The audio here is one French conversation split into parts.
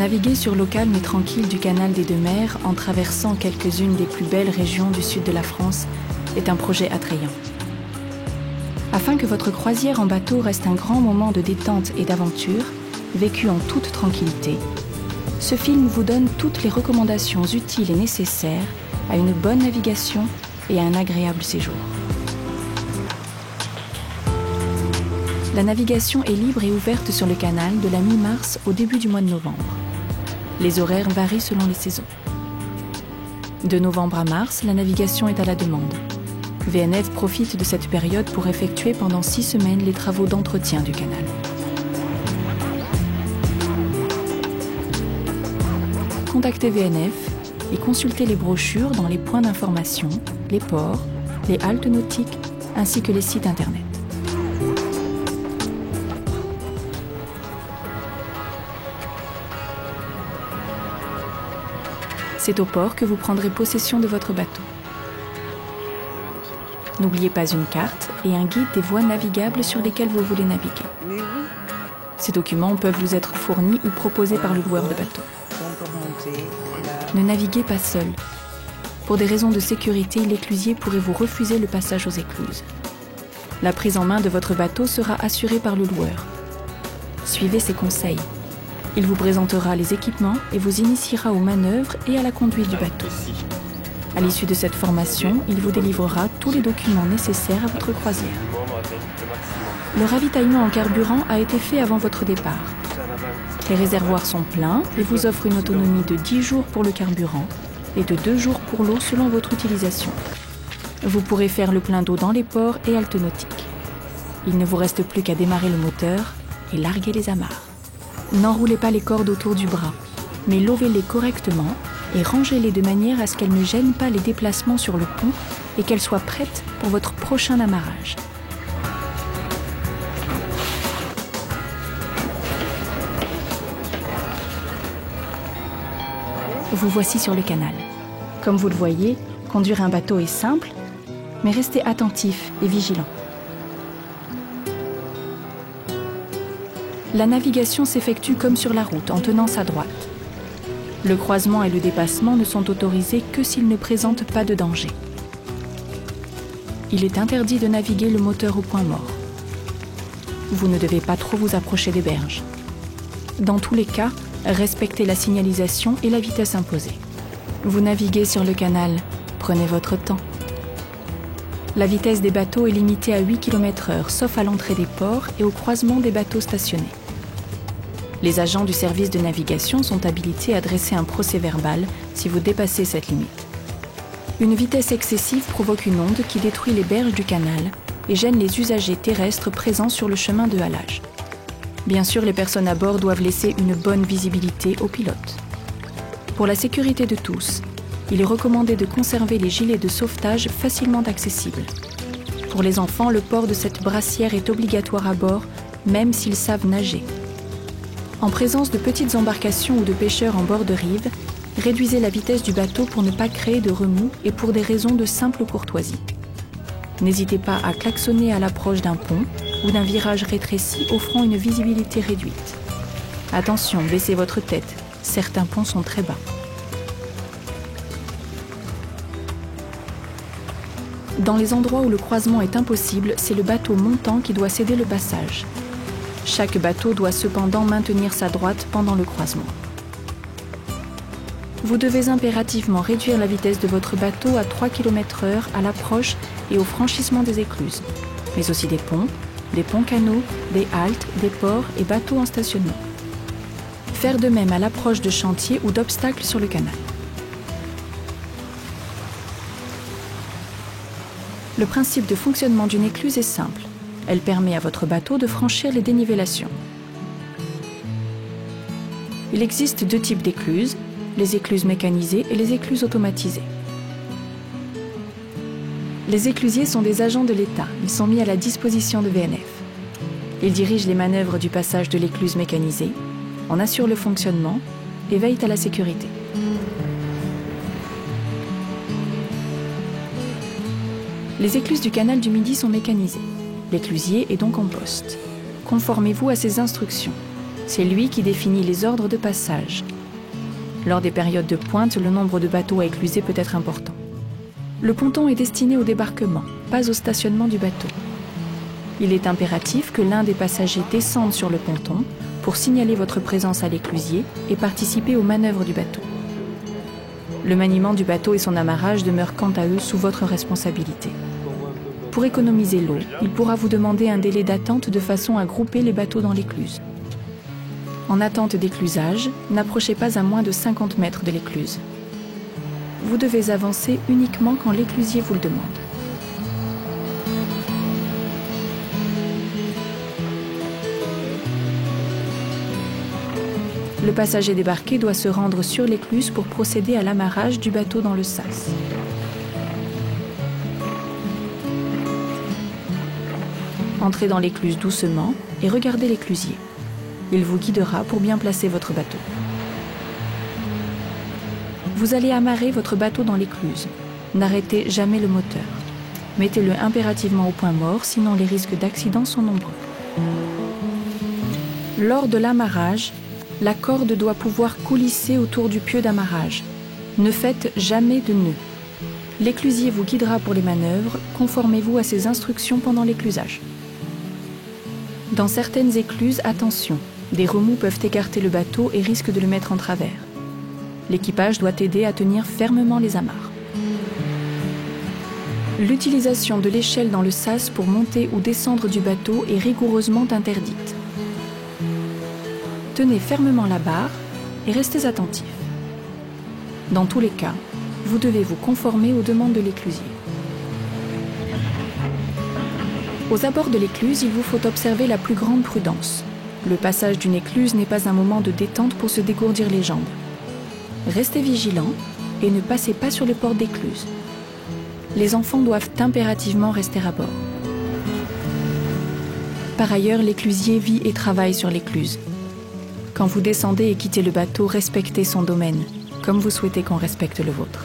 Naviguer sur l'eau calme et tranquille du canal des Deux Mers en traversant quelques-unes des plus belles régions du sud de la France est un projet attrayant. Afin que votre croisière en bateau reste un grand moment de détente et d'aventure, vécu en toute tranquillité, ce film vous donne toutes les recommandations utiles et nécessaires à une bonne navigation et à un agréable séjour. La navigation est libre et ouverte sur le canal de la mi-mars au début du mois de novembre. Les horaires varient selon les saisons. De novembre à mars, la navigation est à la demande. VNF profite de cette période pour effectuer pendant 6 semaines les travaux d'entretien du canal. Contactez VNF et consultez les brochures dans les points d'information, les ports, les haltes nautiques ainsi que les sites internet. C'est au port que vous prendrez possession de votre bateau. N'oubliez pas une carte et un guide des voies navigables sur lesquelles vous voulez naviguer. Ces documents peuvent vous être fournis ou proposés par le loueur de bateau. Ne naviguez pas seul. Pour des raisons de sécurité, l'éclusier pourrait vous refuser le passage aux écluses. La prise en main de votre bateau sera assurée par le loueur. Suivez ses conseils. Il vous présentera les équipements et vous initiera aux manœuvres et à la conduite du bateau. À l'issue de cette formation, il vous délivrera tous les documents nécessaires à votre croisière. Le ravitaillement en carburant a été fait avant votre départ. Les réservoirs sont pleins et vous offrent une autonomie de 10 jours pour le carburant et de 2 jours pour l'eau selon votre utilisation. Vous pourrez faire le plein d'eau dans les ports et haltes nautiques. Il ne vous reste plus qu'à démarrer le moteur et larguer les amarres. N'enroulez pas les cordes autour du bras, mais lovez-les correctement et rangez-les de manière à ce qu'elles ne gênent pas les déplacements sur le pont et qu'elles soient prêtes pour votre prochain amarrage. Vous voici sur le canal. Comme vous le voyez, conduire un bateau est simple, mais restez attentif et vigilant. La navigation s'effectue comme sur la route, en tenant sa droite. Le croisement et le dépassement ne sont autorisés que s'ils ne présentent pas de danger. Il est interdit de naviguer le moteur au point mort. Vous ne devez pas trop vous approcher des berges. Dans tous les cas, respectez la signalisation et la vitesse imposée. Vous naviguez sur le canal, prenez votre temps. La vitesse des bateaux est limitée à 8 km/h, sauf à l'entrée des ports et au croisement des bateaux stationnés. Les agents du service de navigation sont habilités à dresser un procès-verbal si vous dépassez cette limite. Une vitesse excessive provoque une onde qui détruit les berges du canal et gêne les usagers terrestres présents sur le chemin de halage. Bien sûr, les personnes à bord doivent laisser une bonne visibilité aux pilotes. Pour la sécurité de tous, il est recommandé de conserver les gilets de sauvetage facilement accessibles. Pour les enfants, le port de cette brassière est obligatoire à bord, même s'ils savent nager. En présence de petites embarcations ou de pêcheurs en bord de rive, réduisez la vitesse du bateau pour ne pas créer de remous et pour des raisons de simple courtoisie. N'hésitez pas à klaxonner à l'approche d'un pont ou d'un virage rétréci offrant une visibilité réduite. Attention, baissez votre tête, certains ponts sont très bas. Dans les endroits où le croisement est impossible, c'est le bateau montant qui doit céder le passage. Chaque bateau doit cependant maintenir sa droite pendant le croisement. Vous devez impérativement réduire la vitesse de votre bateau à 3 km/h à l'approche et au franchissement des écluses, mais aussi des ponts canaux, des haltes, des ports et bateaux en stationnement. Faire de même à l'approche de chantiers ou d'obstacles sur le canal. Le principe de fonctionnement d'une écluse est simple. Elle permet à votre bateau de franchir les dénivellations. Il existe 2 types d'écluses, les écluses mécanisées et les écluses automatisées. Les éclusiers sont des agents de l'État. Ils sont mis à la disposition de VNF. Ils dirigent les manœuvres du passage de l'écluse mécanisée, en assurent le fonctionnement et veillent à la sécurité. Les écluses du canal du Midi sont mécanisées. L'éclusier est donc en poste. Conformez-vous à ses instructions. C'est lui qui définit les ordres de passage. Lors des périodes de pointe, le nombre de bateaux à écluser peut être important. Le ponton est destiné au débarquement, pas au stationnement du bateau. Il est impératif que l'un des passagers descende sur le ponton pour signaler votre présence à l'éclusier et participer aux manœuvres du bateau. Le maniement du bateau et son amarrage demeurent quant à eux sous votre responsabilité. Pour économiser l'eau, il pourra vous demander un délai d'attente de façon à grouper les bateaux dans l'écluse. En attente d'éclusage, n'approchez pas à moins de 50 mètres de l'écluse. Vous devez avancer uniquement quand l'éclusier vous le demande. Le passager débarqué doit se rendre sur l'écluse pour procéder à l'amarrage du bateau dans le sas. Entrez dans l'écluse doucement et regardez l'éclusier. Il vous guidera pour bien placer votre bateau. Vous allez amarrer votre bateau dans l'écluse. N'arrêtez jamais le moteur. Mettez-le impérativement au point mort, sinon les risques d'accident sont nombreux. Lors de l'amarrage, la corde doit pouvoir coulisser autour du pieu d'amarrage. Ne faites jamais de nœud. L'éclusier vous guidera pour les manœuvres, conformez-vous à ses instructions pendant l'éclusage. Dans certaines écluses, attention, des remous peuvent écarter le bateau et risquent de le mettre en travers. L'équipage doit aider à tenir fermement les amarres. L'utilisation de l'échelle dans le sas pour monter ou descendre du bateau est rigoureusement interdite. Tenez fermement la barre et restez attentif. Dans tous les cas, vous devez vous conformer aux demandes de l'éclusier. Aux abords de l'écluse, il vous faut observer la plus grande prudence. Le passage d'une écluse n'est pas un moment de détente pour se dégourdir les jambes. Restez vigilants et ne passez pas sur les portes d'écluse. Les enfants doivent impérativement rester à bord. Par ailleurs, l'éclusier vit et travaille sur l'écluse. Quand vous descendez et quittez le bateau, respectez son domaine, comme vous souhaitez qu'on respecte le vôtre.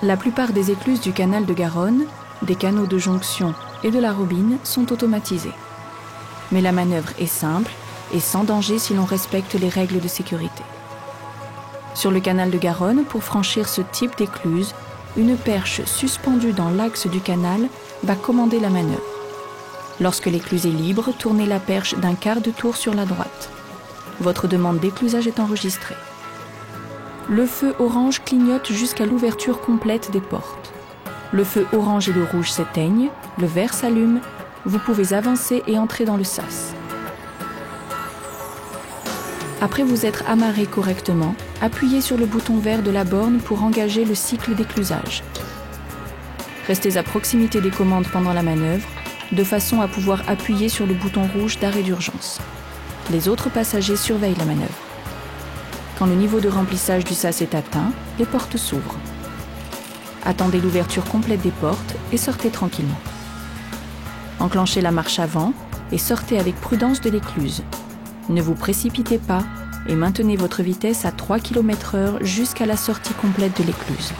La plupart des écluses du canal de Garonne, des canaux de jonction et de la Robine sont automatisées. Mais la manœuvre est simple et sans danger si l'on respecte les règles de sécurité. Sur le canal de Garonne, pour franchir ce type d'écluse, une perche suspendue dans l'axe du canal va commander la manœuvre. Lorsque l'écluse est libre, tournez la perche d'un quart de tour sur la droite. Votre demande d'éclusage est enregistrée. Le feu orange clignote jusqu'à l'ouverture complète des portes. Le feu orange et le rouge s'éteignent, le vert s'allume, vous pouvez avancer et entrer dans le sas. Après vous être amarré correctement, appuyez sur le bouton vert de la borne pour engager le cycle d'éclusage. Restez à proximité des commandes pendant la manœuvre, de façon à pouvoir appuyer sur le bouton rouge d'arrêt d'urgence. Les autres passagers surveillent la manœuvre. Quand le niveau de remplissage du sas est atteint, les portes s'ouvrent. Attendez l'ouverture complète des portes et sortez tranquillement. Enclenchez la marche avant et sortez avec prudence de l'écluse. Ne vous précipitez pas et maintenez votre vitesse à 3 km/h jusqu'à la sortie complète de l'écluse.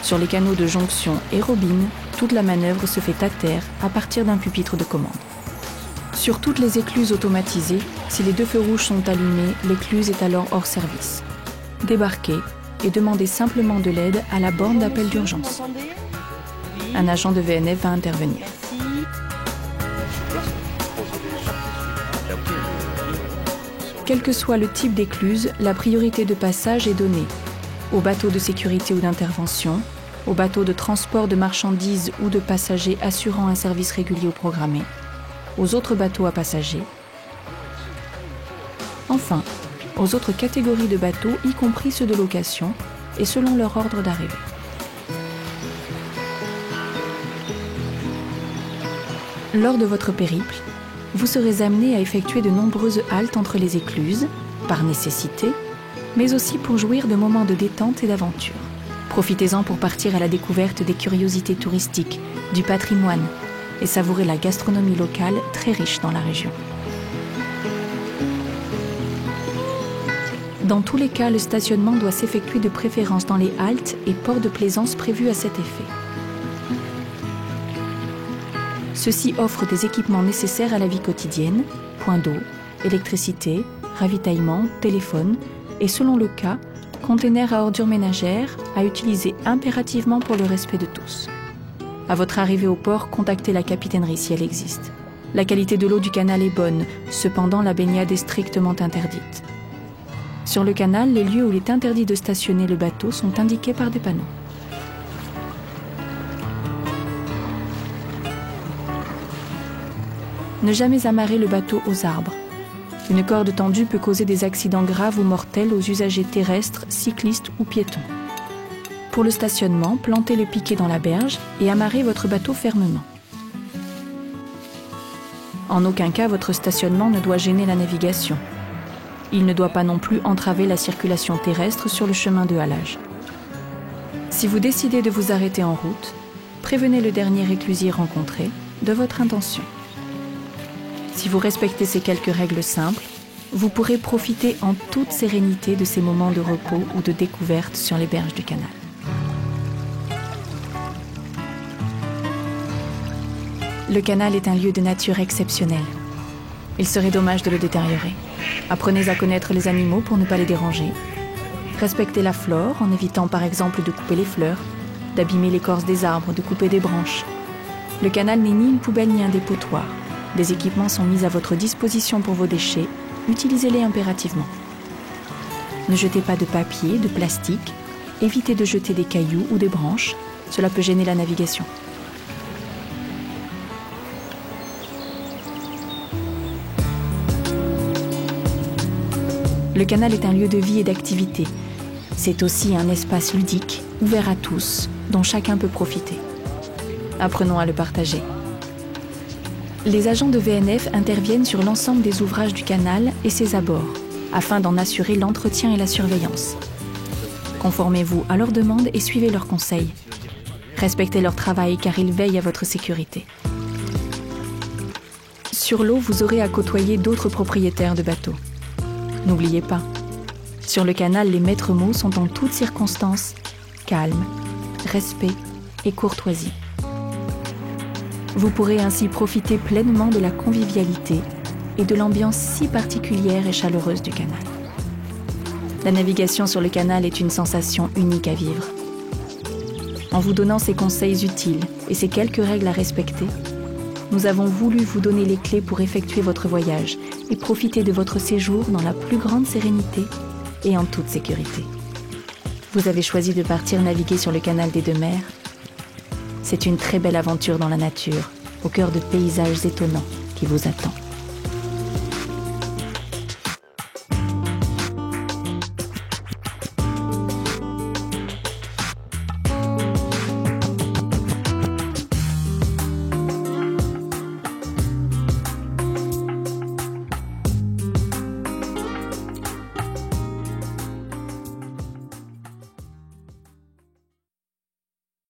Sur les canaux de jonction et Robine, toute la manœuvre se fait à terre à partir d'un pupitre de commande. Sur toutes les écluses automatisées, si les deux feux rouges sont allumés, l'écluse est alors hors service. Débarquez et demandez simplement de l'aide à la borne d'appel d'urgence. Un agent de VNF va intervenir. Quel que soit le type d'écluse, la priorité de passage est donnée aux bateaux de sécurité ou d'intervention, aux bateaux de transport de marchandises ou de passagers assurant un service régulier ou programmé, aux autres bateaux à passagers, enfin, aux autres catégories de bateaux, y compris ceux de location, et selon leur ordre d'arrivée. Lors de votre périple, vous serez amené à effectuer de nombreuses haltes entre les écluses, par nécessité, mais aussi pour jouir de moments de détente et d'aventure. Profitez-en pour partir à la découverte des curiosités touristiques, du patrimoine, et savourer la gastronomie locale très riche dans la région. Dans tous les cas, le stationnement doit s'effectuer de préférence dans les haltes et ports de plaisance prévus à cet effet. Ceux-ci offrent des équipements nécessaires à la vie quotidienne, points d'eau, électricité, ravitaillement, téléphone et, selon le cas, container à ordures ménagères à utiliser impérativement pour le respect de tous. À votre arrivée au port, contactez la capitainerie si elle existe. La qualité de l'eau du canal est bonne, cependant la baignade est strictement interdite. Sur le canal, les lieux où il est interdit de stationner le bateau sont indiqués par des panneaux. Ne jamais amarrer le bateau aux arbres. Une corde tendue peut causer des accidents graves ou mortels aux usagers terrestres, cyclistes ou piétons. Pour le stationnement, plantez le piquet dans la berge et amarrez votre bateau fermement. En aucun cas, votre stationnement ne doit gêner la navigation. Il ne doit pas non plus entraver la circulation terrestre sur le chemin de halage. Si vous décidez de vous arrêter en route, prévenez le dernier réclusier rencontré de votre intention. Si vous respectez ces quelques règles simples, vous pourrez profiter en toute sérénité de ces moments de repos ou de découverte sur les berges du canal. Le canal est un lieu de nature exceptionnel. Il serait dommage de le détériorer. Apprenez à connaître les animaux pour ne pas les déranger. Respectez la flore en évitant par exemple de couper les fleurs, d'abîmer l'écorce des arbres, de couper des branches. Le canal n'est ni une poubelle ni un dépotoir. Des équipements sont mis à votre disposition pour vos déchets. Utilisez-les impérativement. Ne jetez pas de papier, de plastique. Évitez de jeter des cailloux ou des branches. Cela peut gêner la navigation. Le canal est un lieu de vie et d'activité. C'est aussi un espace ludique, ouvert à tous, dont chacun peut profiter. Apprenons à le partager. Les agents de VNF interviennent sur l'ensemble des ouvrages du canal et ses abords, afin d'en assurer l'entretien et la surveillance. Conformez-vous à leurs demandes et suivez leurs conseils. Respectez leur travail car ils veillent à votre sécurité. Sur l'eau, vous aurez à côtoyer d'autres propriétaires de bateaux. N'oubliez pas, sur le canal, les maîtres mots sont en toutes circonstances calme, respect et courtoisie. Vous pourrez ainsi profiter pleinement de la convivialité et de l'ambiance si particulière et chaleureuse du canal. La navigation sur le canal est une sensation unique à vivre. En vous donnant ces conseils utiles et ces quelques règles à respecter, nous avons voulu vous donner les clés pour effectuer votre voyage et profiter de votre séjour dans la plus grande sérénité et en toute sécurité. Vous avez choisi de partir naviguer sur le canal des Deux Mers. C'est une très belle aventure dans la nature, au cœur de paysages étonnants qui vous attend.